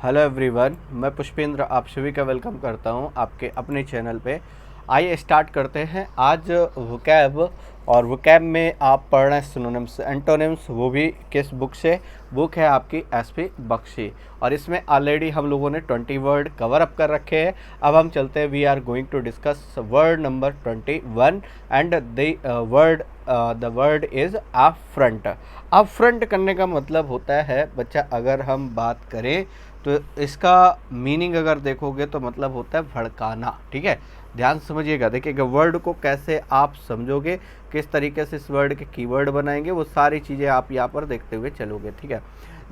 Hello everyone, मैं पुष्पेंद्र आप सभी का वेलकम करता हूं आपके अपने चैनल पे। आइए स्टार्ट करते हैं आज वोकैब। और वोकैब में आप पढ़ रहे हैं सिनोनिम्स एंटोनिम्स, वो भी किस बुक से? बुक है आपकी एसपी बख्शी। और इसमें ऑलरेडी हम लोगों ने 20 वर्ड कवर अप कर रखे हैं। अब हम चलते हैं, we are going to discuss word number 21 and the word is up front. Up front करने का मतलब होता है बच्चा, अगर हम बात करें तो इसका मीनिंग अगर देखोगे तो मतलब होता है भड़काना। ठीक है, ध्यान से समझिएगा। देखिएगा वर्ड को कैसे आप समझोगे, किस तरीके से इस वर्ड के कीवर्ड बनाएंगे, वो सारी चीज़ें आप यहाँ पर देखते हुए चलोगे। ठीक है,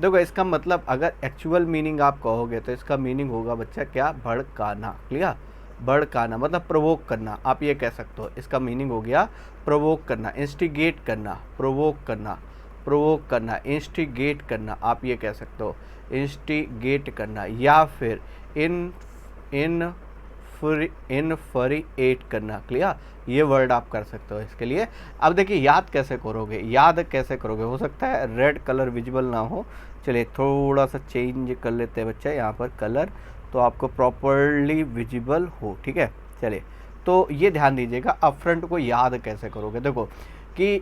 देखो इसका मतलब अगर एक्चुअल मीनिंग आप कहोगे तो इसका मीनिंग होगा बच्चा क्या? भड़काना। क्लियर? भड़काना मतलब प्रोवोक करना, आप ये कह सकते हो। इसका मीनिंग हो गया प्रोवोक करना, इंस्टिगेट करना, प्रोवोक करना, प्रोवोक करना, इंस्टिगेट करना, आप ये कह सकते हो, इंस्टिगेट करना। या फिर इन इन इनफरिएट करना। क्लियर? ये वर्ड आप कर सकते हो इसके लिए। अब देखिए याद कैसे करोगे, याद कैसे करोगे? हो सकता है रेड कलर विजिबल ना हो, चलिए थोड़ा सा चेंज कर लेते हैं बच्चा यहाँ पर कलर, तो आपको प्रॉपरली विजिबल हो। ठीक है, चलिए तो ये ध्यान दीजिएगा अपफ्रंट को याद कैसे करोगे। देखो कि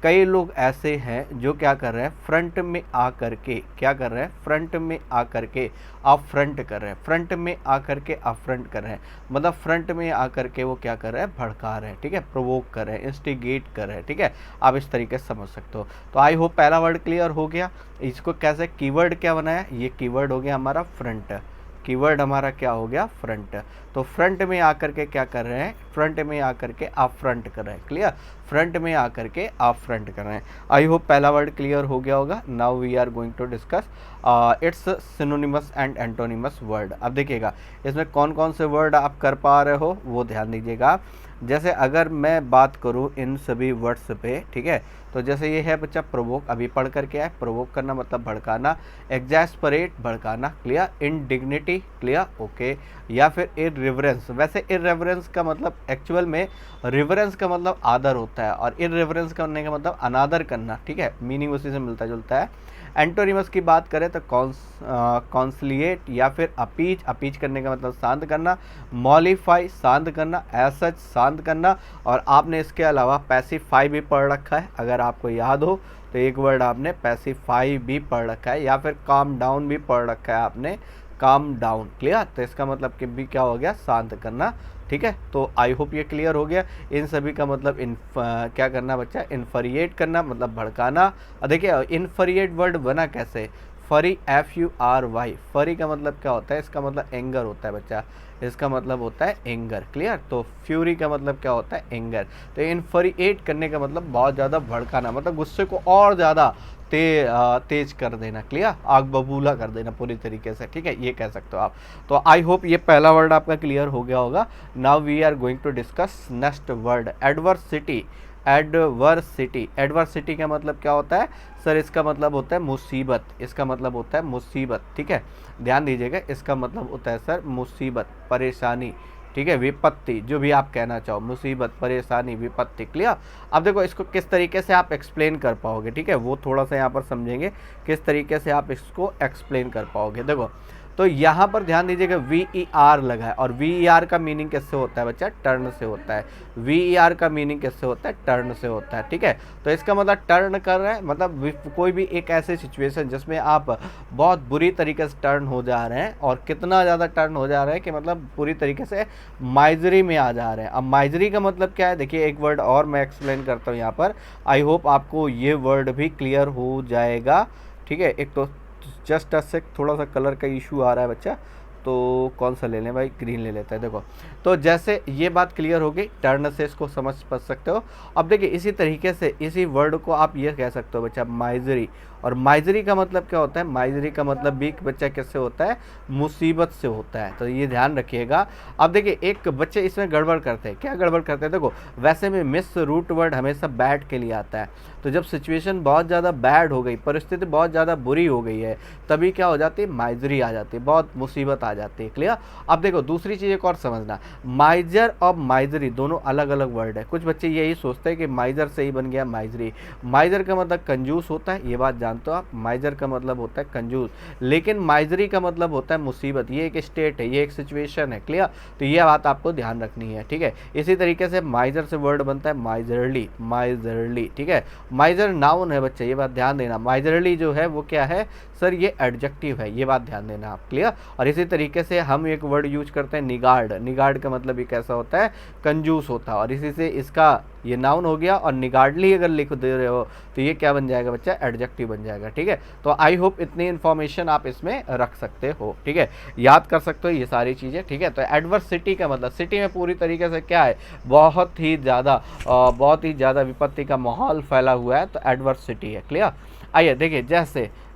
कई लोग ऐसे हैं जो क्या कर रहे हैं, फ्रंट में आकर के क्या कर रहे हैं, फ्रंट में आकर के अप फ्रंट कर रहे हैं, फ्रंट में आकर के अप फ्रंट कर रहे हैं। मतलब फ्रंट में आकर के वो क्या कर रहे हैं, भड़का रहे हैं। ठीक है, प्रोवोक कर रहे हैं, इंस्टिगेट कर रहे हैं। ठीक है, आप इस तरीके से समझ सकते हो। तो आई होप पहला वर्ड क्लियर हो गया। इसको कैसे कीवर्ड क्या बनाया, ये कीवर्ड हो गया हमारा फ्रंट। कीवर्ड हमारा क्या हो गया, फ्रंट। तो फ्रंट में आकर के क्या कर रहे हैं, फ्रंट में आकर के आप फ्रंट कर रहे हैं। क्लियर? फ्रंट में आकर के आप फ्रंट कर रहे हैं। आई होप पहला वर्ड क्लियर हो गया होगा। Now we are going to discuss its synonyms and antonyms word. अब देखिएगा इसमें कौन कौन से वर्ड आप कर पा रहे हो वो ध्यान दीजिएगा। जैसे अगर मैं बात करूं इन सभी वर्ड्स पे, ठीक है, तो जैसे ये है बच्चा प्रोवोक, अभी पढ़ करके आए, प्रोवोक करना मतलब भड़काना, एग्जैस्परेट भड़काना, क्लियर, इनडिग्निटी, क्लियर, ओके, या फिर इररिवरेंस। वैसे इररिवरेंस का मतलब एक्चुअल में रिवरेंस का मतलब आदर होता है, और इररिवरेंस करने का मतलब अनादर करना। ठीक है, मीनिंग उसी से मिलता जुलता है। एंटोनिमस की बात करें तो कॉन्सलिएट या फिर अपीच, अपीच करने का मतलब शांत करना, मॉलिफाई शांत करना, एसच शांत करना। और आपने इसके अलावा पैसिफाई भी पढ़ रखा है, अगर आपको याद हो तो एक वर्ड आपने पैसिफाई भी पढ़ रखा है, या फिर काम डाउन भी पढ़ रखा है आपने, काम डाउन। क्लियर? तो इसका मतलब कि भी क्या हो गया, शांत करना। ठीक है, तो आई होप ये क्लियर हो गया। इन सभी का मतलब क्या करना बच्चा, इन्फरिएट करना मतलब भड़काना। देखिए इन्फरिएट वर्ड बना कैसे, फरी, FURY, फरी का मतलब क्या होता है, इसका मतलब एंगर होता है बच्चा, इसका मतलब होता है एंगर। क्लियर? तो फ्यूरी का मतलब क्या होता है, एंगर। तो इन्फरिएट करने का मतलब बहुत ज़्यादा भड़काना, मतलब गुस्से को और ज़्यादा तेज कर देना। क्लियर? आग बबूला कर देना पूरी तरीके से। ठीक है, ये कह सकते हो आप। तो आई होप ये पहला वर्ड आपका क्लियर हो गया होगा। Now we are going to discuss next word, adversity. Adversity, adversity का मतलब क्या होता है सर? इसका मतलब होता है मुसीबत, इसका मतलब होता है मुसीबत। ठीक है, ध्यान दीजिएगा, इसका मतलब होता है सर मुसीबत, परेशानी। ठीक है, विपत्ति, जो भी आप कहना चाहो, मुसीबत, परेशानी, विपत्ति। क्लियर? अब देखो इसको किस तरीके से आप एक्सप्लेन कर पाओगे, ठीक है, वो थोड़ा सा यहाँ पर समझेंगे किस तरीके से आप इसको एक्सप्लेन कर पाओगे। देखो तो यहाँ पर ध्यान दीजिएगा VER लगा है, और VER का मीनिंग किससे होता है बच्चा, टर्न से होता है। VER का मीनिंग किससे होता है, टर्न से होता है। ठीक है, तो इसका मतलब टर्न कर रहे हैं, मतलब कोई भी एक ऐसे सिचुएशन जिसमें आप बहुत बुरी तरीके से टर्न हो जा रहे हैं, और कितना ज़्यादा टर्न हो जा रहे हैं कि मतलब पूरी तरीके से माइजरी में आ जा रहे हैं। अब माइजरी का मतलब क्या है, देखिए एक वर्ड और मैं एक्सप्लेन करता हूँ यहाँ पर। आई होप आपको ये वर्ड भी क्लियर हो जाएगा। ठीक है, एक तो जस्ट से थोड़ा सा कलर का इशू आ रहा है बच्चा, तो कौन सा ले लें भाई, ग्रीन ले लेते हैं। देखो तो जैसे ये बात क्लियर हो गई, टर्न से इसको समझ सकते हो। अब देखिए इसी तरीके से इसी वर्ड को आप ये कह सकते हो बच्चा, माइजरी। और माइजरी का मतलब क्या होता है, माइजरी का मतलब भी बच्चा किससे होता है, मुसीबत से होता है। तो ये ध्यान रखिएगा। अब देखिए एक बच्चे इसमें गड़बड़ करते हैं, क्या गड़बड़ करते हैं, देखो वैसे में मिस रूट वर्ड हमेशा बैड के लिए आता है। तो जब सिचुएशन बहुत ज़्यादा बैड हो गई, परिस्थिति बहुत ज़्यादा बुरी हो गई है, तभी क्या हो जाती है, माइजरी आ जाती है, बहुत मुसीबत आ जाती है। क्लियर? अब देखो दूसरी चीज़ एक और समझना, माइजर और माइजरी दोनों अलग अलग वर्ड है। कुछ बच्चे यही सोचते हैं कि माइजर से ही बन गया माइजरी। माइजर का मतलब कंजूस होता है, ये बात जानते हो आप, माइजर का मतलब होता है कंजूस, लेकिन माइजरी का मतलब होता है मुसीबत। ये एक स्टेट है, ये एक सिचुएशन है, क्लियर। तो ये बात आपको ध्यान रखनी है, ठीक है। इसी तरीके से माइजर से वर्ड बनता है माइजरली, माइजरली, ठीक है। माइजर नाउन है बच्चे, ये बात ध्यान देना। माइजरली जो है वो क्या है सर, ये एडजेक्टिव है, ये बात ध्यान देना आप, क्लियर। और इसी तरीके से हम एक वर्ड यूज करते हैं निगार्ड। निगार्ड का मतलब ये कैसा होता है, कंजूस होता है। और इसी से इसका ये नाउन हो गया, और निगार्डली अगर लिख दे रहे हो तो ये क्या बन जाएगा बच्चा, एडजेक्टिव बन जाएगा, ठीक है। तो आई होप इतनी इन्फॉर्मेशन आप इसमें रख सकते हो, ठीक है, याद कर सकते हो ये सारी चीज़ें, ठीक है। तो एडवर्सिटी का मतलब, सिटी में पूरी तरीके से क्या है, बहुत ही ज़्यादा विपत्ति का माहौल फैला हुआ है, तो एडवर्सिटी है, क्लियर। आइए देखिए,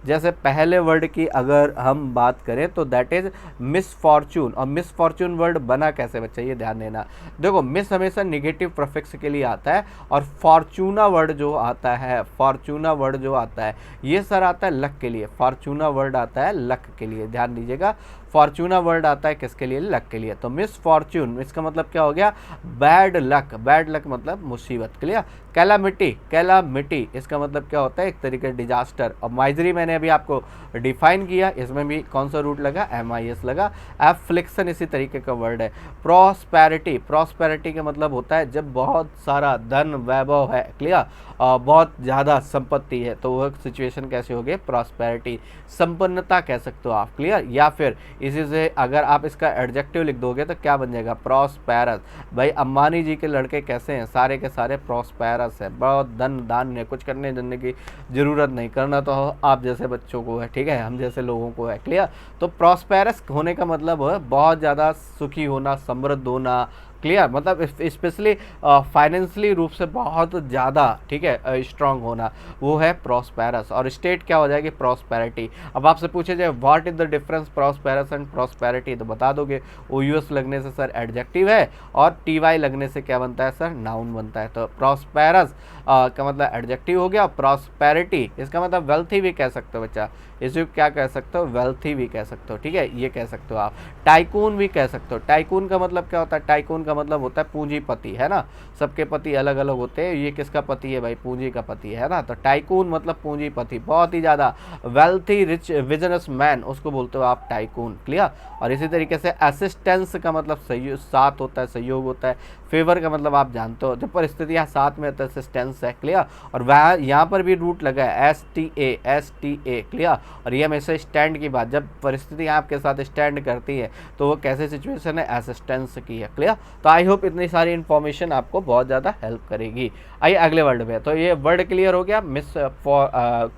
जैसे पहले वर्ड की अगर हम बात करें तो दैट इज मिसफॉर्चून। और मिसफॉर्चून वर्ड बना कैसे बच्चा, ये ध्यान देना। देखो मिस हमेशा निगेटिव प्रीफिक्स के लिए आता है, और फॉर्चूना वर्ड जो आता है, फॉर्चूना वर्ड जो आता है ये सर आता है लक के लिए। फॉर्चूना वर्ड आता है लक के लिए, ध्यान दीजिएगा। फॉर्चूना वर्ड आता है किसके लिए, लक के लिए। तो मिस फॉर्चून इसका मतलब क्या हो गया, बैड लक। बैड लक मतलब मुसीबत, क्लियर। कैलामिटी, कैलामिटी इसका मतलब क्या होता है, एक तरीके डिजास्टर। और माइजरी मैंने अभी आपको डिफाइन किया, इसमें भी कौन सा रूट लगा, MIS लगा। एफ्लिक्शन इसी तरीके का वर्ड है। प्रॉस्पेरिटी, प्रॉस्पेरिटी का मतलब होता है जब बहुत सारा धन वैभव है, क्लियर, बहुत ज़्यादा संपत्ति है, तो वह सिचुएशन कैसे होगी, प्रॉस्पेरिटी, संपन्नता कह सकते हो आप, क्लियर। या फिर इसी से अगर आप इसका एडजेक्टिव लिख दोगे तो क्या बन जाएगा, प्रॉस्पेरस। भाई अंबानी जी के लड़के कैसे हैं, सारे के सारे प्रॉस्पेरस है, बहुत धन दान है, कुछ करने धरने की ज़रूरत नहीं, करना तो आप जैसे बच्चों को है, ठीक है, हम जैसे लोगों को है, क्लियर। तो प्रॉस्पेरस होने का मतलब है बहुत ज़्यादा सुखी होना, समृद्ध होना, क्लियर, मतलब स्पेशली फाइनेंशियली रूप से बहुत ज़्यादा, ठीक है, स्ट्रांग होना, वो है प्रॉस्पेरस। और स्टेट क्या हो जाएगी, प्रॉस्पेरिटी। अब आपसे पूछे जाए what is the difference prosperous and prosperity, तो बता दोगे OUS लगने से सर एडजेक्टिव है, और TY लगने से क्या बनता है सर, नाउन बनता है। तो प्रॉस्पेरस का मतलब एडजेक्टिव हो गया। प्रॉस्पेरिटी इसका मतलब वेल्थी भी कह सकते हो बच्चा, इसे क्या कह सकते हो, वेल्थी भी कह सकते हो, ठीक है, ये कह सकते हो आप। टाइकून भी कह सकते हो। टाइकून का मतलब क्या होता है, टाइकून का मतलब होता है पूंजीपति, है ना। सबके पति अलग अलग होते हैं, ये किसका पति है भाई, पूंजी का पति है ना। तो टाइकून मतलब पूंजीपति, बहुत ही ज़्यादा वेल्थी रिच बिजनेस मैन, उसको बोलते हो आप टाइकून, क्लियर। और इसी तरीके से असिस्टेंस का मतलब साथ होता है, सहयोग होता है। फेवर का मतलब आप जानते हो, जब परिस्थितियाँ साथ में तो असिस्टेंस है, क्लियर। और वह यहाँ पर भी रूट लगा है STA, क्लियर। और ये हमेशा स्टैंड की बात, जब परिस्थितियाँ आपके साथ स्टैंड करती है तो वो कैसे सिचुएशन है, असिस्टेंस की है, क्लियर। तो आई होप इतनी सारी इन्फॉर्मेशन आपको बहुत ज़्यादा हेल्प करेगी। आइए अगले वर्ड पे, तो ये वर्ड क्लियर हो गया।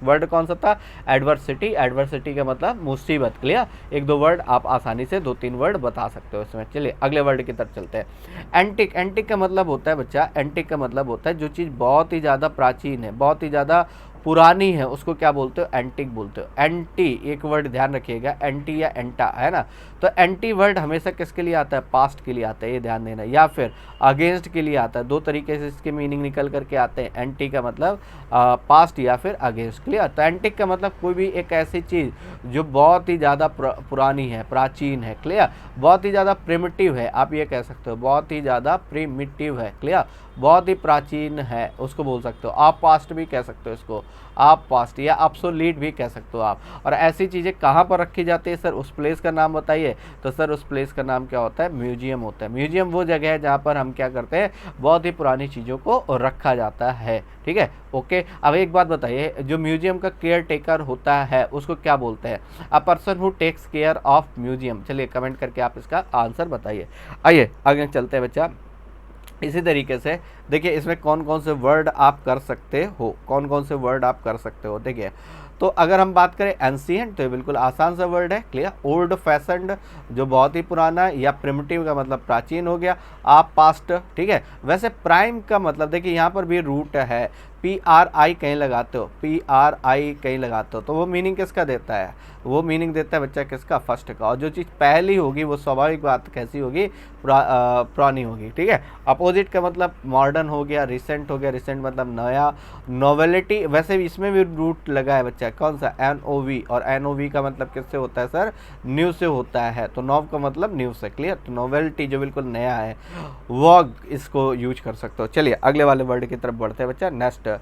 वर्ड कौन सा था, एडवर्सिटी। एडवर्सिटी का मतलब मुसीबत, क्लियर। एक दो वर्ड आप आसानी से 2-3 वर्ड बता सकते हो इसमें। चलिए अगले वर्ड की तरफ चलते हैं। एंटिक, एंटिक का मतलब होता है बच्चा, एंटिक का मतलब होता है जो चीज़ बहुत ही ज़्यादा प्राचीन है, बहुत ही ज़्यादा पुरानी है, उसको क्या बोलते हो, एंटिक बोलते हो। एंटी एक वर्ड ध्यान रखिएगा, एंटी या एंटा, है ना। तो एंटी वर्ड हमेशा किसके लिए आता है, पास्ट के लिए आता है, ये ध्यान देना, या फिर अगेंस्ट के लिए आता है। दो तरीके से इसके मीनिंग निकल करके आते हैं। एंटी का मतलब पास्ट या फिर अगेंस्ट, क्लियर। तो एंटिक का मतलब कोई भी एक ऐसी चीज़ जो बहुत ही ज़्यादा पुरानी है, प्राचीन है, क्लियर। बहुत ही ज़्यादा प्रिमिटिव है, आप ये कह सकते हो, बहुत ही ज़्यादा प्रिमिटिव है, क्लियर, बहुत ही प्राचीन है, उसको बोल सकते हो। आप पास्ट भी कह सकते हो इसको, आप पास्ट या ऑब्सोलीट भी कह सकते हो आप। और ऐसी चीज़ें कहाँ पर रखी जाती है सर, उस प्लेस का नाम बताइए। तो सर उस प्लेस का नाम क्या होता है, म्यूजियम होता है। म्यूजियम वो जगह है जहाँ पर हम क्या करते हैं, बहुत ही पुरानी चीज़ों को रखा जाता है, ठीक है, ओके। अब एक बात बताइए, जो म्यूजियम का केयर टेकर होता है उसको क्या बोलते हैं, a person who takes care of museum. चलिए कमेंट करके आप इसका आंसर बताइए। आइए आगे चलते हैं बच्चा। इसी तरीके से देखिए इसमें कौन कौन से वर्ड आप कर सकते हो, कौन कौन से वर्ड आप कर सकते हो। देखिए तो अगर हम बात करें एंशिएंट, तो ये बिल्कुल आसान सा वर्ड है, क्लियर। ओल्ड फैशन्ड जो बहुत ही पुराना, या प्रिमिटिव का मतलब प्राचीन हो गया। आप पास्ट, ठीक है। वैसे प्राइम का मतलब देखिए यहाँ पर भी रूट है, PRI कहीं लगाते हो, PRI कहीं लगाते हो, तो वो मीनिंग किसका देता है, वो मीनिंग देता है बच्चा किसका, फर्स्ट का। और जो चीज़ पहली होगी वो स्वाभाविक बात कैसी होगी, पुरानी होगी, ठीक है। अपोजिट का मतलब मॉडर्न हो गया, रिसेंट हो गया, रिसेंट मतलब नया, नोवेलिटी। वैसे भी इसमें भी रूट लगा है बच्चा, कौन सा, NOV। और NOV का मतलब किससे होता है सर, न्यू से होता है। तो नॉव का मतलब न्यू से, क्लियर। तो नोवेलिटी जो बिल्कुल नया है, वॉग इसको यूज कर सकते हो। चलिए अगले वाले वर्ड की तरफ बढ़ते हैं बच्चा। नेक्स्ट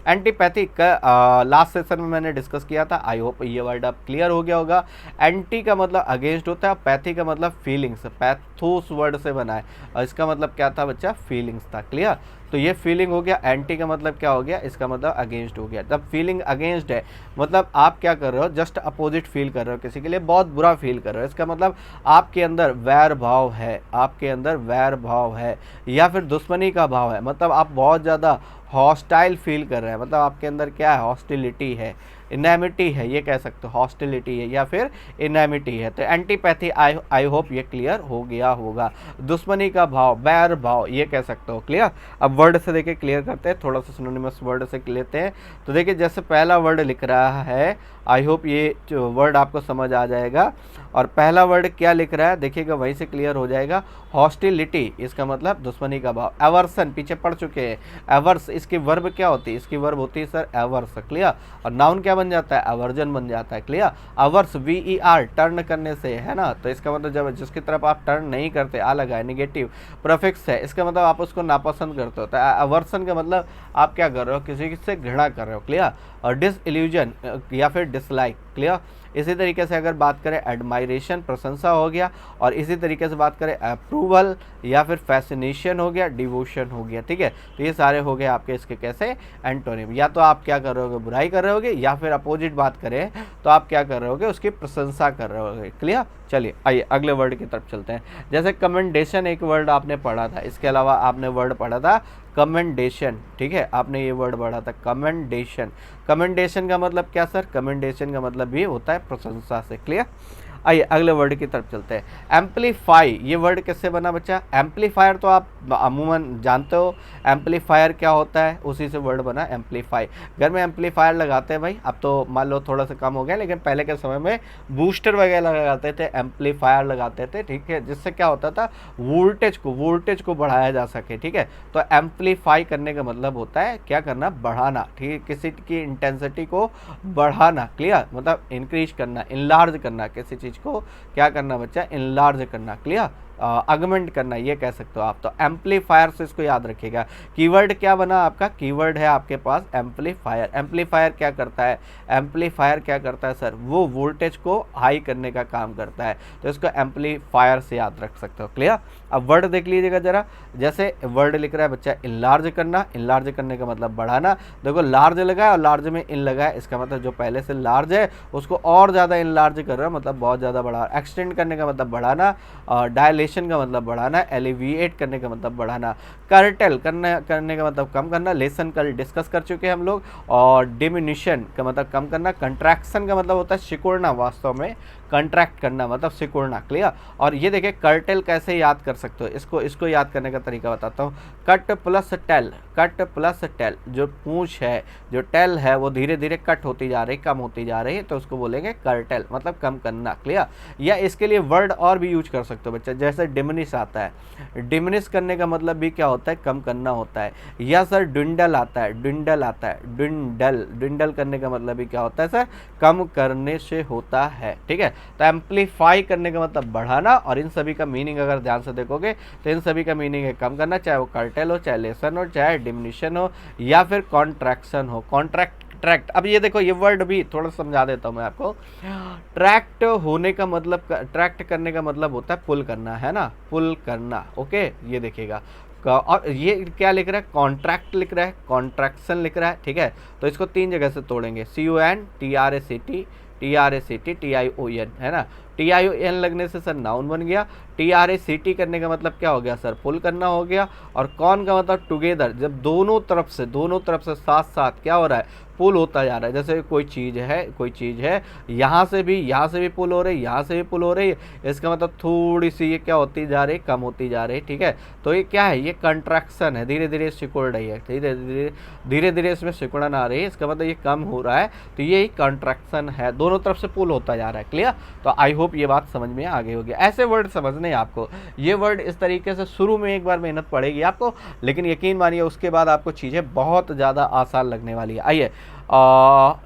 एंटीपैथी का लास्ट सेशन में मैंने डिस्कस किया था, आई होप ये वर्ड अब क्लियर हो गया होगा। एंटी का मतलब अगेंस्ट होता है, पैथी का मतलब फीलिंग्स, पैथोस वर्ड से बना है और इसका मतलब क्या था बच्चा, फीलिंग्स था। क्लियर, तो ये फीलिंग हो गया, एंटी का मतलब क्या हो गया, इसका मतलब अगेंस्ट हो गया। जब फीलिंग अगेंस्ट है मतलब आप क्या कर रहे हो, जस्ट अपोजिट फील कर रहे हो, किसी के लिए बहुत बुरा फील कर रहे हो, इसका मतलब आपके अंदर वैर भाव है, आपके अंदर वैर भाव है या फिर दुश्मनी का भाव है, मतलब आप बहुत ज़्यादा हॉस्टाइल फील कर रहे हैं, मतलब आपके अंदर क्या है, हॉस्टिलिटी है, इनैमिटी है, ये कह सकते हो, हॉस्टिलिटी है या फिर इनैमिटी है। तो एंटीपैथी आई होप ये क्लियर हो गया होगा। दुश्मनी का भाव, बैर भाव, ये कह सकते हो। क्लियर, अब वर्ड से देखिए क्लियर करते हैं, थोड़ा सा सिनोनिमस वर्ड से लेते हैं। तो देखिए जैसे पहला वर्ड लिख रहा है, आई होप ये वर्ड आपको समझ आ जाएगा। और पहला वर्ड क्या लिख रहा है देखिएगा, वहीं से क्लियर हो जाएगा। हॉस्टिलिटी, इसका मतलब दुश्मनी का भाव। एवर्सन पीछे पढ़ चुके हैं, एवर्स इसकी वर्ब क्या होती है, इसकी वर्ब होती है सर एवर्स। क्लियर, और नाउन क्या बन जाता है, एवर्जन बन जाता है। क्लियर, अवर्स VER टर्न करने से, है ना, तो इसका मतलब जब जिसकी तरफ आप टर्न नहीं करते, आ लगा है, निगेटिव प्रोफिक्स है, इसका मतलब आप उसको नापसंद करते हो। तो एवर्सन का मतलब आप क्या कर रहे हो, किसी से घृणा कर रहे हो। क्लियर, और डिसइल्यूजन या फिर डिसलाइक। क्लियर, इसी तरीके से अगर बात करें एडमायरेशन, प्रशंसा हो गया, और इसी तरीके से बात करें अप्रूवल या फिर फैसिनेशन हो गया, डिवोशन हो गया। ठीक है, तो ये सारे हो गए आपके इसके कैसे एंटोनिम। या तो आप क्या कर रहे होगे, बुराई कर रहे होगे, या फिर अपोजिट बात करें तो आप क्या कर रहे होगे, उसकी प्रशंसा कर रहे होगे। क्लियर, चलिए आइए अगले वर्ड की तरफ चलते हैं। जैसे कमेंडेशन एक वर्ड आपने पढ़ा था, इसके अलावा आपने वर्ड पढ़ा था कमेंडेशन। ठीक है, आपने ये वर्ड पढ़ा था कमेंडेशन। कमेंडेशन का मतलब क्या सर, कमेंडेशन का मतलब भी होता है प्रशंसा से। क्लियर, आइए अगले वर्ड की तरफ चलते हैं। एम्पलीफाई, ये वर्ड किससे बना बच्चा, एम्पलीफायर तो आप अमूमन जानते हो, एम्पलीफायर क्या होता है, उसी से वर्ड बना एम्पलीफाई। घर में एम्पलीफायर लगाते हैं भाई, अब तो मान लो थोड़ा सा कम हो गया, लेकिन पहले के समय में बूस्टर वगैरह लगाते थे, एम्पलीफायर लगाते थे। ठीक है, जिससे क्या होता था, वोल्टेज को बढ़ाया जा सके। ठीक है, तो एम्पलीफाई करने का मतलब होता है क्या करना, बढ़ाना। ठीक है, किसी की इंटेंसिटी को बढ़ाना। क्लियर, मतलब इंक्रीज करना, इनलार्ज करना, किसी चीज को क्या करना बच्चा, इनलार्ज करना। क्लियर, अगमेंट करना, ये कह सकते हो आप। तो एम्पलीफायर से इसको याद रखिएगा। कीवर्ड क्या बना आपका, कीवर्ड है आपके पास एम्पलीफायर। एम्पलीफायर क्या करता है, एम्पलीफायर क्या करता है सर, वो वोल्टेज को हाई करने का काम करता है, तो इसको एम्पलीफायर से याद रख सकते हो। क्लियर, अब वर्ड देख लीजिएगा जरा, जैसे वर्ड लिख रहा है बच्चा इनलार्ज करना, इनलार्ज करने का मतलब बढ़ाना। देखो लार्ज लगा है और लार्ज में इन लगा है, इसका मतलब जो पहले से लार्ज है उसको और ज़्यादा इनलार्ज कर रहा है, मतलब बहुत ज़्यादा बढ़ा। एक्सटेंड करने का मतलब बढ़ाना, डायलेशन का मतलब बढ़ाना, एलिविएट करने का मतलब बढ़ाना, कर्टेल करने का मतलब कम करना, लेसन कल डिस्कस कर चुके हैं हम लोग, और डिमिनिशन का मतलब कम करना, कंट्रैक्शन का मतलब होता है सिकुड़ना, वास्तव में कंट्रैक्ट करना मतलब सिकुड़ना। क्लियर, और ये देखिए कर्टेल कैसे याद कर सकते हो, इसको याद करने का तरीका बताता हूँ। Cut plus tail, cut plus tail, जो पूंछ है, जो टेल है, वो धीरे धीरे कट होती जा रही, कम होती जा रही है, तो उसको बोलेंगे कर्टेल, मतलब कम करना। क्लियर, या इसके लिए वर्ड और भी यूज कर सकते हो बच्चा, जैसे डिमिनिश आता है, डिमिनिश करने का मतलब भी क्या होता है, कम करना होता है। या सर ड्विंडल आता है, ड्विंडल आता है, ड्विंडल, ड्विंडल करने का मतलब भी क्या होता है सर, कम करने से होता है। ठीक है, तो एम्पलीफाई करने का मतलब बढ़ाना, और इन सभी का मीनिंग अगर ध्यान से देखोगे तो इन सभी का मीनिंग है कम करना, चाहे वो कर्टेल हो, चाहे लेसन हो, चाहे डिमिनिशन हो, या फिर कॉन्ट्रैक्शन हो, ट्रैक्ट। अब ये देखो, ये वर्ड भी थोड़ा समझा देता हूँ मैं आपको। ट्रैक्ट होने का मतलब, ट्रैक्ट करने का मतलब होता है पुल करना, है ना, पुल करना। ओके, ये देखिएगा, और ये क्या लिख रहा है, कॉन्ट्रैक्ट लिख रहा है, कॉन्ट्रैक्शन लिख रहा है। ठीक है, तो इसको तीन जगह से तोड़ेंगे, CONTRACT, TRACT, TION, है ना। TION लगने से सर नाउन बन गया, TRACT करने का मतलब क्या हो गया सर, पुल करना हो गया, और कौन का मतलब टुगेदर, जब दोनों तरफ से साथ साथ क्या हो रहा है, पुल होता जा रहा है। जैसे कोई चीज़ है, यहाँ से भी पुल हो रही है, यहाँ से भी पुल हो रही है, इसका मतलब थोड़ी सी ये क्या होती जा रही है, कम होती जा रही है। ठीक है, तो ये क्या है, ये कंट्रैक्शन है, धीरे धीरे सिकुड़ रही है, धीरे धीरे इसमें सिकुड़न आ रही है, इसका मतलब ये कम हो रहा है, तो ये कंट्रैक्शन है, दोनों तरफ से पुल होता जा रहा है। क्लियर, तो आई होप ये बात समझ में आ गई होगी। ऐसे वर्ड समझने हैं आपको, ये वर्ड इस तरीके से शुरू में एक बार मेहनत पड़ेगी आपको, लेकिन यकीन मानिए उसके बाद आपको चीज़ें बहुत ज़्यादा आसान लगने वाली है। आइए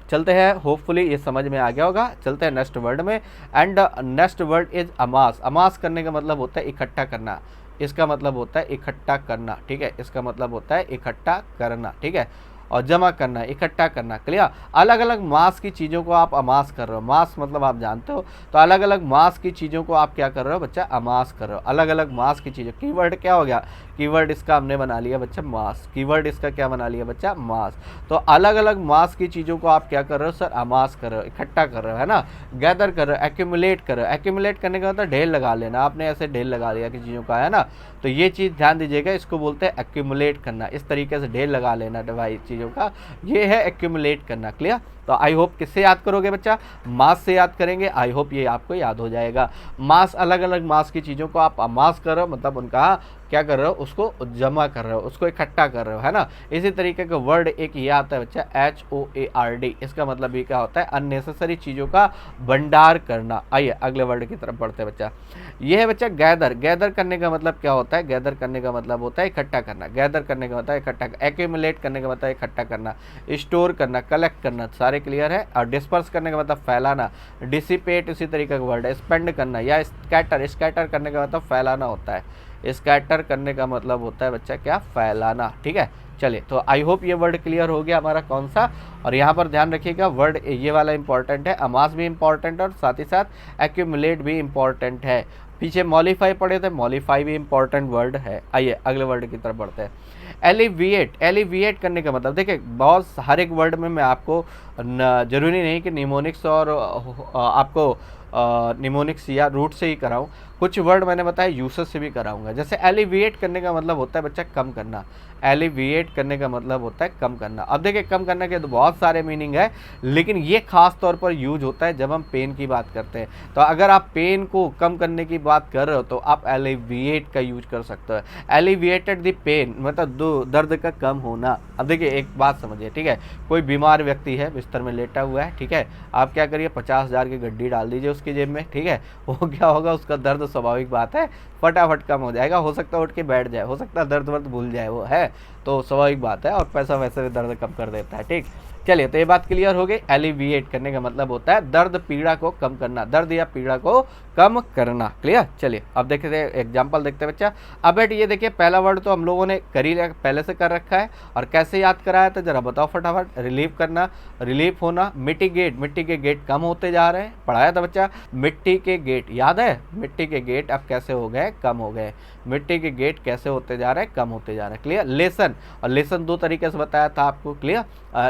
चलते हैं, होपफुली ये समझ में आ गया होगा। चलते हैं नेक्स्ट वर्ड में, एंड नेक्स्ट वर्ड इज अमास। अमास करने का मतलब होता है इकट्ठा करना, इसका मतलब होता है इकट्ठा करना। ठीक है, इसका मतलब होता है इकट्ठा करना। ठीक है, और जमा करना, इकट्ठा करना। क्लियर? अलग अलग मास की चीज़ों को आप अमास कर रहे हो। मास मतलब आप जानते हो, तो अलग अलग मास की चीज़ों को आप क्या कर रहे हो बच्चा, अमास कर रहे हो। अलग अलग मास की चीज़ें, कीवर्ड क्या हो गया, कीवर्ड इसका हमने बना लिया बच्चा मास। कीवर्ड इसका क्या बना लिया बच्चा, मास। तो अलग अलग मास की चीज़ों को आप क्या कर रहे हो सर, अमास कर रहे हो, इकट्ठा कर रहे हो, है ना, गैदर कर रहे हो, एक्यूमुलेट कर रहे हो। एक्यूमुलेट करने का मतलब ढेर लगा लेना, आपने ऐसे ढेर लगा लिया कि चीज़ों का, है ना, तो ये चीज़ ध्यान दीजिएगा, इसको बोलते हैं एक्यूमुलेट करना। इस तरीके से ढेर लगा लेना भाई चीज़ों का, ये है एक्यूमुलेट करना। क्लियर? तो आई होप किससे याद करोगे बच्चा, मास से याद करेंगे। आई होप ये आपको याद हो जाएगा। मास, अलग अलग मास की चीज़ों को आप अमास कर रहे हो, मतलब उनका क्या कर रहे हो, उसको जमा कर रहे हो, उसको इकट्ठा कर रहे हो, है ना। इसी तरीके का वर्ड एक ये आता है बच्चा HOARD। इसका मतलब ये क्या होता है, अननेसेसरी चीज़ों का भंडार करना। आइए अगले वर्ड की तरफ बढ़ते हैं बच्चा। ये है बच्चा गैदर। गैदर करने का मतलब क्या होता है, गैदर करने का मतलब होता है इकट्ठा करना। गैदर करने का मतलब है इकट्ठा, एक्यूमुलेट करने का मतलब इकट्ठा करना, स्टोर करना, कलेक्ट करना। सारे क्लियर है? और डिस्पर्स करने का मतलब फैलाना, डिसिपेट इसी तरीके का वर्ड है। स्पेंड करना या स्कैटर, स्कैटर करने का मतलब फैलाना होता है। स्कैटर करने का मतलब होता है बच्चा क्या, फैलाना। ठीक है, चलिए, तो आई होप ये वर्ड क्लियर हो गया हमारा कौन सा। और यहाँ पर ध्यान रखिएगा, वर्ड ये वाला इंपॉर्टेंट है, अमास भी इंपॉर्टेंट है और साथ ही साथ एक्यूमुलेट भी इंपॉर्टेंट है। पीछे मॉलिफाई पढ़े थे, मॉलिफाई भी इंपॉर्टेंट वर्ड है। आइए अगले वर्ड की तरफ बढ़ते हैं। एलिविएट। एलिविएट करने का मतलब देखिए, बहुत हर एक वर्ड में मैं आपको जरूरी नहीं कि निमोनिक्स और आपको निमोनिक्स या रूट से ही कराऊं, कुछ वर्ड मैंने बताया यूसेज से भी कराऊंगा। जैसे एलिविएट करने का मतलब होता है बच्चा कम करना। एलिविएट करने का मतलब होता है कम करना। अब देखिए, कम करने के तो बहुत सारे मीनिंग है, लेकिन ये खास तौर पर यूज होता है जब हम पेन की बात करते हैं। तो अगर आप पेन को कम करने की बात कर रहे हो तो आप एलिविएट का यूज कर सकते हो। एलिविएटेड द पेन मतलब दर्द का कम होना। अब देखिए एक बात समझिए, ठीक है, कोई बीमार व्यक्ति है, बिस्तर में लेटा हुआ है, ठीक है, आप क्या करिए, 50,000 की गड्डी डाल दीजिए उसकी जेब में, ठीक है, वो क्या होगा, उसका दर्द स्वाभाविक बात है फटाफट कम हो जाएगा। हो सकता है उठ के बैठ जाए, हो सकता है दर्द वर्द भूल जाए, वो है तो स्वाभाविक बात है, और पैसा वैसे भी दर्द कम कर देता है। ठीक, चलिए, तो ये बात क्लियर हो गई। एलिविएट करने का मतलब होता है दर्द पीड़ा को कम करना, दर्द या पीड़ा को कम करना। क्लियर? चलिए अब देखते हैं एग्जांपल देखते हैं बच्चा। अब बेट ये देखिए, पहला वर्ड तो हम लोगों ने कर ही पहले से कर रखा है, और कैसे याद कराया था जरा बताओ फटाफट। रिलीफ करना, रिलीफ होना। मिटिगेट, मिट्टी के गेट कम होते जा रहे हैं, पढ़ाया था बच्चा। मिट्टी के गेट याद है, मिट्टी के गेट अब कैसे हो गए, कम हो गए। मिट्टी के गेट कैसे होते जा रहे हैं, कम होते जा रहे हैं। क्लियर? लेसन, और लेसन दो तरीके से बताया था आपको। क्लियर?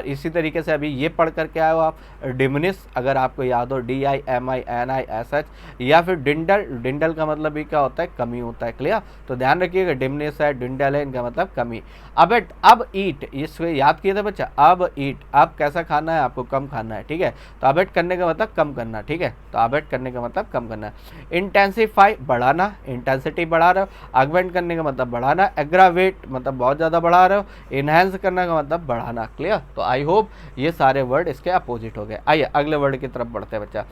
इसी तरीके से अभी ये पढ़ करके आए हो आप, डिमिनिश, अगर आपको याद हो, DIMINISH, या फिर डिंडल। डिंडल का मतलब भी क्या होता है, कमी होता है। क्लियर? तो ध्यान रखिएगा, डिमिनिश है, डिंडल है, इनका मतलब कमी। अब ईट, इसको याद किए थे बच्चा। अब ईट, अब कैसा खाना है आपको, कम खाना है। ठीक है, तो अब करने का मतलब कम करना। ठीक है, तो अब करने का मतलब कम करना। इंटेंसिफाई, बढ़ाना, इंटेंसिटी बढ़ा रहे हो। ऑगमेंट करने का मतलब बढ़ाना। एग्रावेट मतलब बहुत ज़्यादा बढ़ा रहे हो। इनहेंस करने का मतलब बढ़ाना। क्लियर? तो आई होप ये सारे वर्ड इसके अपोजिट हो गए। आइए अगले वर्ड की तरफ बढ़ते हैं बच्चा।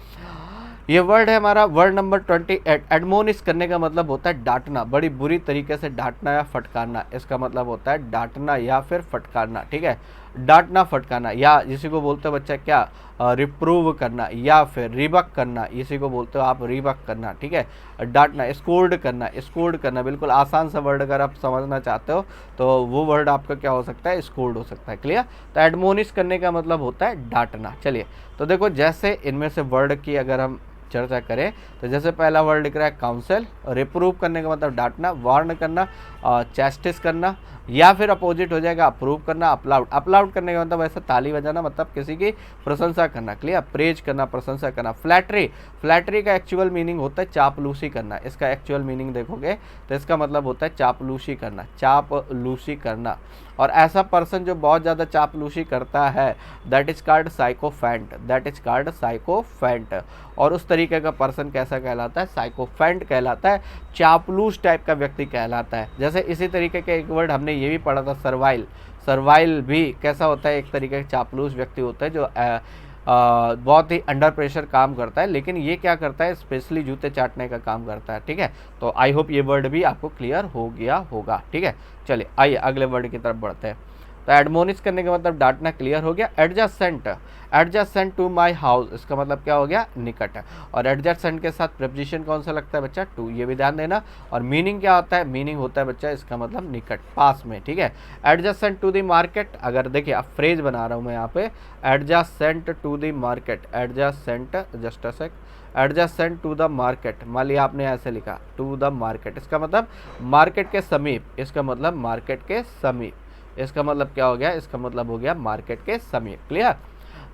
ये वर्ड है हमारा वर्ड नंबर 28। एडमोनिश करने का मतलब होता है डांटना, बड़ी बुरी तरीके से डांटना या फटकारना। इसका मतलब होता है डांटना या फिर फटकारना। ठीक है, डांटना फटकारना, या इसी को बोलते हो बच्चा क्या, रिप्रूव करना, या फिर रिबक करना, इसी को बोलते हो आप रिबक करना। ठीक है, डांटना, स्कोल्ड करना। स्कोल्ड करना बिल्कुल आसान सा वर्ड, अगर आप समझना चाहते हो तो वो वर्ड आपका क्या हो सकता है, स्कोल्ड हो सकता है। क्लियर? तो एडमोनिश करने का मतलब होता है डांटना। चलिए, तो देखो जैसे इनमें से वर्ड की अगर हम चर्चा करें तो जैसे पहला वर्ड लिख रहा है काउंसिल, रिप्रूव करने का मतलब डांटना, वार्न करना, चैस्टिस करना, या फिर अपोजिट हो जाएगा अप्रूव करना, अपलाउड। अपलाउड करने का मतलब ऐसा ताली बजाना, मतलब किसी की प्रशंसा करना। क्लियर? प्रेज करना, प्रशंसा करना। फ्लैटरी, फ्लैटरी का एक्चुअल मीनिंग होता है चापलूसी करना। इसका एक्चुअल मीनिंग देखोगे तो इसका मतलब होता है चापलूसी करना, चापलूसी करना। और ऐसा पर्सन जो बहुत ज़्यादा चापलूसी करता है, that is called sycophant, that is called sycophant. और उस तरीके का पर्सन कैसा कहलाता है, साइकोफेंट कहलाता है, चापलूस टाइप का व्यक्ति कहलाता है। जैसे इसी तरीके का एक वर्ड हमने ये भी पढ़ा था, सर्वाइल। सर्वाइल भी कैसा होता है, एक तरीके का चापलूस व्यक्ति होता है जो बहुत ही अंडर प्रेशर काम करता है, लेकिन ये क्या करता है, स्पेशली जूते चाटने का काम करता है। ठीक है, तो आई होप ये वर्ड भी आपको क्लियर हो गया होगा। ठीक है, चलिए आइए अगले वर्ड की तरफ बढ़ते हैं। तो एडमोनिश करने का मतलब डांटना, क्लियर हो गया। Adjacent, adjacent to my house, इसका मतलब क्या हो गया, निकट है। और एडजेसेंट के साथ प्रेपोजिशन कौन सा लगता है बच्चा, टू, ये भी ध्यान देना। और मीनिंग क्या होता है, मीनिंग होता है बच्चा इसका मतलब निकट, पास में, ठीक है। एडजेसेंट टू द मार्केट, अगर देखिए अब फ्रेज बना रहा हूँ मैं यहाँ पे, adjacent to the market, adjacent, just a sec, adjacent to the market, मान लिया आपने ऐसे लिखा टू द मार्केट, इसका मतलब मार्केट के समीप, इसका मतलब मार्केट के समीप, इसका मतलब क्या हो गया, इसका मतलब हो गया मार्केट के समीप। क्लियर,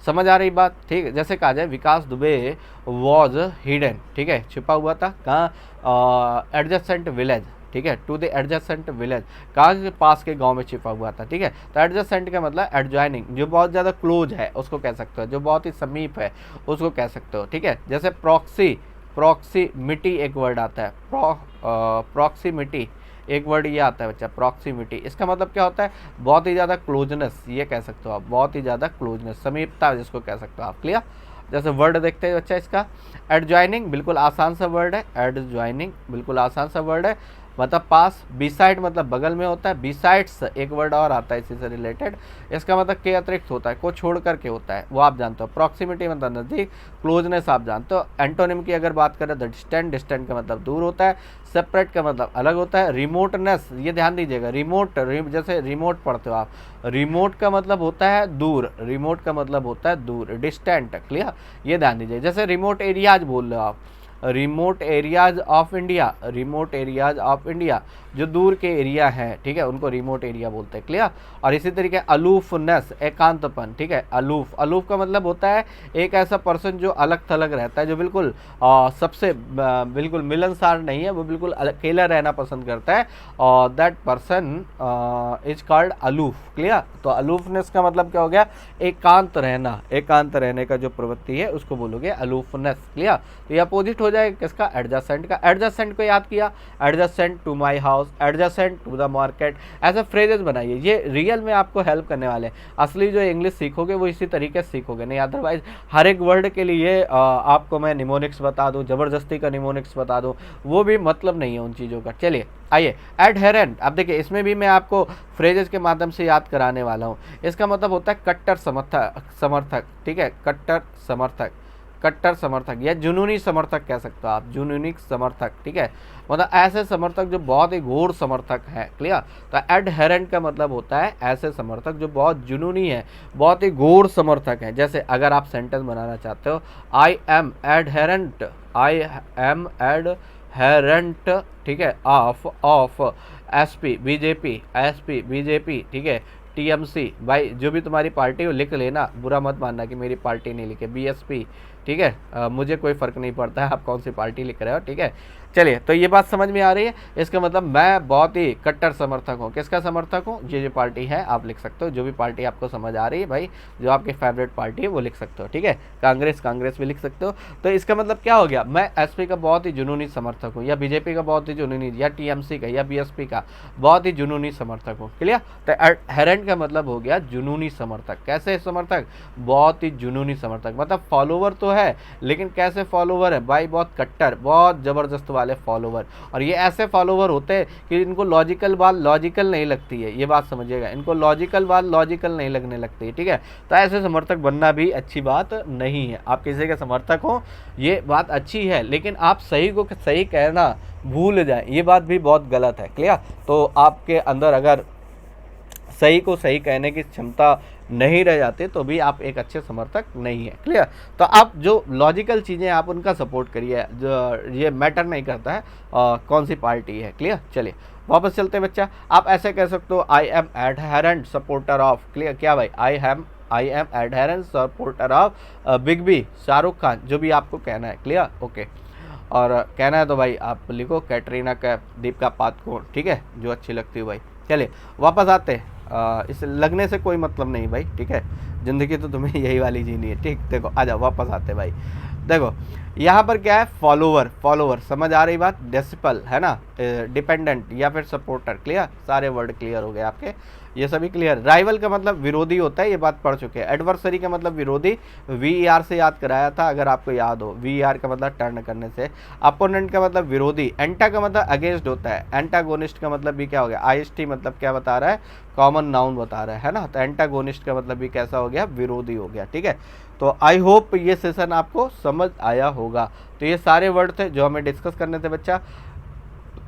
समझ आ रही बात, ठीक है। जैसे कहा जाए विकास दुबे वॉज हिडन, ठीक है, छिपा हुआ था कहाँ, एडजेसेंट विलेज, ठीक है, टू द एडजेसेंट विलेज, कहाँ के पास के गांव में छिपा हुआ था, ठीक है। तो एडजेसेंट का मतलब एडजॉइनिंग, जो बहुत ज़्यादा क्लोज है उसको कह सकते हो, जो बहुत ही समीप है उसको कह सकते हो, ठीक है। जैसे प्रॉक्सी, प्रॉक्सीमिटी एक वर्ड आता है, प्रॉक्सीमिटी एक वर्ड ये आता है बच्चा, प्रॉक्सिमिटी, इसका मतलब क्या होता है, बहुत ही ज़्यादा क्लोजनेस, ये कह सकते हो आप, बहुत ही ज़्यादा क्लोजनेस, समीपता जिसको कह सकते हो आप। क्लियर, जैसे वर्ड देखते हैं बच्चा इसका, एडजॉइनिंग बिल्कुल आसान सा वर्ड है, एडजॉइनिंग बिल्कुल आसान सा वर्ड है, मतलब पास। बिसाइड मतलब बगल में होता है, बिसाइड्स एक वर्ड और आता है इसी से रिलेटेड, इसका मतलब के अतिरिक्त होता है, को छोड़ करके होता है, वो आप जानते हो। प्रॉक्सिमिटी मतलब नज़दीक, क्लोजनेस आप जानते हो। एंटोनिम की अगर बात करें तो डिस्टेंट, डिस्टेंट का मतलब दूर होता है, सेपरेट का मतलब अलग होता है। रिमोटनेस, ये ध्यान दीजिएगा, रिमोट, जैसे रिमोट पढ़ते हो आप, रिमोट का मतलब होता है दूर, रिमोट का मतलब होता है दूर, डिस्टेंट। क्लियर, ये ध्यान दीजिए। जैसे रिमोट एरियाज बोल रहे हो आप, remote areas of India, remote areas of India, जो दूर के एरिया हैं, ठीक है, उनको रिमोट एरिया बोलते हैं। क्लियर, और इसी तरीके अलूफनेस, एकांतपन, ठीक है, अलूफ, अलूफ का मतलब होता है एक ऐसा पर्सन जो अलग थलग रहता है, जो बिल्कुल सबसे बिल्कुल मिलनसार नहीं है, वो बिल्कुल अकेला रहना पसंद करता है, और that person is called aloof. Clear, तो अलूफनेस का मतलब क्या हो गया, एकांत रहना, एकांत रहने का जो प्रवृत्ति है उसको बोलोगे अलूफनेस। क्लियर, तो ये अपोजिट हो जाएगा किसका, एडजेसेंट का। एडजेसेंट को याद किया, adjacent to my house, adjacent to the market, ऐसे फ्रेजेस बनाइए, ये रियल में आपको हेल्प करने वाले हैं। असली जो इंग्लिश सीखोगे वो इसी तरीके से सीखोगे, नहीं अदरवाइज हर एक वर्ड के लिए आपको मैं निमोनिक्स बता दूं, ज़बरदस्ती का निमोनिक्स बता दूं, वो भी मतलब नहीं है उन चीज़ों का। चलिए आइए, एडहेरेंट, अब देखिए इसमें भी मैं आपको फ्रेजेस के माध्यम से याद कराने वाला हूँ। इसका मतलब होता है कट्टर समर्थक, समर्थक, ठीक है, कट्टर समर्थक, कट्टर समर्थक या जुनूनी समर्थक कह सकते हो आप, जुनूनी समर्थक, ठीक है, मतलब ऐसे समर्थक जो बहुत ही घोर समर्थक हैं। क्लियर, तो एडहेरेंट का मतलब होता है ऐसे समर्थक जो बहुत जुनूनी है, बहुत ही घोर समर्थक हैं। जैसे अगर आप सेंटेंस बनाना चाहते हो, I am adherent, I am adherent, ठीक है, of SP BJP, SP BJP, ठीक है, टीएमसी, भाई जो भी तुम्हारी पार्टी हो लिख लेना, बुरा मत मानना कि मेरी पार्टी नहीं लिखे, बीएसपी, ठीक है, मुझे कोई फ़र्क नहीं पड़ता है आप कौन सी पार्टी लिख रहे हो, ठीक है। चलिए, तो ये बात समझ में आ रही है। इसका मतलब मैं बहुत ही कट्टर समर्थक हूँ, किसका समर्थक हूँ, ये जो पार्टी है आप लिख सकते हो, जो भी पार्टी आपको समझ आ रही है भाई, जो आपकी फेवरेट पार्टी है वो लिख सकते हो, ठीक है, कांग्रेस, कांग्रेस भी लिख सकते हो। तो इसका मतलब क्या हो गया, मैं एसपी का बहुत ही जुनूनी समर्थक हूँ, या बीजेपी का बहुत ही जुनूनी, या टीएमसी का या बीएसपी का बहुत ही जुनूनी समर्थक हूँ। क्लियर, तो एडहेरेंट का मतलब हो गया जुनूनी समर्थक। कैसे समर्थक, बहुत ही जुनूनी समर्थक, मतलब फॉलोवर तो है लेकिन कैसे फॉलोवर है भाई, बहुत कट्टर, बहुत ज़बरदस्त वाले फॉलोवर। और ये ऐसे फॉलोवर होते हैं कि इनको लॉजिकल बात लॉजिकल नहीं लगती है, ये बात समझिएगा, इनको लॉजिकल बात लॉजिकल नहीं लगने लगती है, ठीक है। तो ऐसे समर्थक बनना भी अच्छी बात नहीं है। आप किसी के समर्थक हो ये बात अच्छी है, लेकिन आप सही को सही कहना भूल जाए, ये बात भी बहुत गलत है। क्लियर, तो आपके अंदर अगर सही को सही कहने की क्षमता नहीं रह जाते तो भी आप एक अच्छे समर्थक नहीं है। क्लियर, तो आप जो लॉजिकल चीज़ें आप उनका सपोर्ट करिए, जो ये मैटर नहीं करता है कौन सी पार्टी है। क्लियर, चलिए वापस चलते हैं बच्चा। आप ऐसे कह सकते हो, I am adherent supporter of, clear, क्या भाई, I am adherent supporter of big B, Shahrukh Khan, जो भी आपको कहना है। क्लियर, ओके, और कहना है तो भाई आप लिखो कैटरीना कैफ, दीपिका पादुकोण, ठीक है, जो अच्छी लगती है भाई। चलिए वापस आते हैं, इस लगने से कोई मतलब नहीं भाई, ठीक है, ज़िंदगी तो तुम्हें यही वाली जीनी है, ठीक। देखो आ जाओ वापस आते भाई, देखो यहाँ पर क्या है, फॉलोवर, फॉलोवर समझ आ रही बात, डेसिपल है ना, डिपेंडेंट या फिर सपोर्टर, क्लियर, सारे वर्ड क्लियर हो गए आपके, ये सभी क्लियर। राइवल का मतलब विरोधी होता है, ये बात पढ़ चुके हैं। एडवर्सरी का मतलब विरोधी, VER से याद कराया था अगर आपको याद हो, VER का मतलब टर्न करने से। अपोनेंट का मतलब विरोधी, एंटा का मतलब अगेंस्ट होता है, एंटागोनिस्ट का मतलब भी क्या हो गया, IST मतलब क्या बता रहा है, कॉमन नाउन बता रहा है ना, तो एंटागोनिस्ट का मतलब भी कैसा हो गया, विरोधी हो गया, ठीक है। तो आई होप ये सेशन आपको समझ आया होगा। तो ये सारे वर्ड थे जो हमें डिस्कस करने थे बच्चा।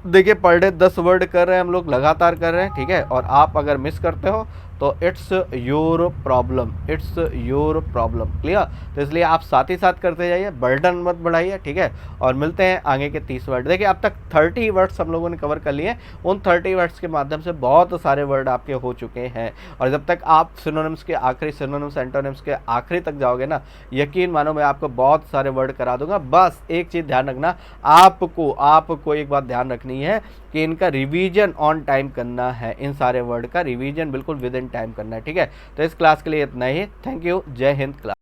देखिए पर डे 10 वर्ड कर रहे हैं हम लोग, लगातार कर रहे हैं, ठीक है। और आप अगर मिस करते हो तो it's your problem, it's your problem, clear. तो इसलिए आप साथ ही साथ करते जाइए, बर्डन मत बढ़ाइए, ठीक है। और मिलते हैं आगे के 30 वर्ड। देखिए अब तक 30 वर्ड्स हम लोगों ने कवर कर लिए। उन 30 वर्ड्स के माध्यम से बहुत सारे वर्ड आपके हो चुके हैं। और जब तक आप सिनोनिम्स के आखिरी, सिनोनिम्स एंटोनिम्स के आखिरी तक जाओगे ना, यकीन मानो मैं आपको बहुत सारे वर्ड करा दूंगा। बस एक चीज़ ध्यान रखना, आपको एक बात ध्यान रखनी है कि इनका रिवीजन ऑन टाइम करना है, इन सारे वर्ड का रिवीजन बिल्कुल विद इन टाइम करना है, ठीक है। तो इस क्लास के लिए इतना ही, थैंक यू, जय हिंद क्लास।